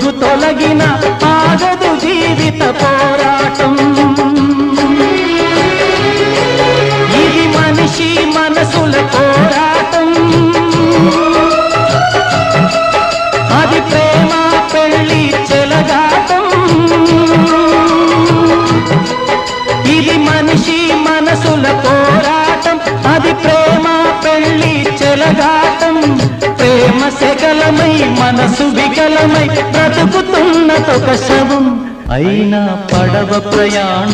పురుగు తొలగిన ఆగదు జీవిత పోరాటం. ఇది మనిషి మనసుల పోరాటం. అది ప్రేమ పెళ్లి చెలగాటం. ఇది మనిషి మనసుల పోరాటం. అది ప్రేమ పెళ్లి చెలగాటం. ప్రేమ సెగలమై మనసు వికలమై బ్రతుకుతున్నదొక శవం. అయినా పడవ ప్రయాణం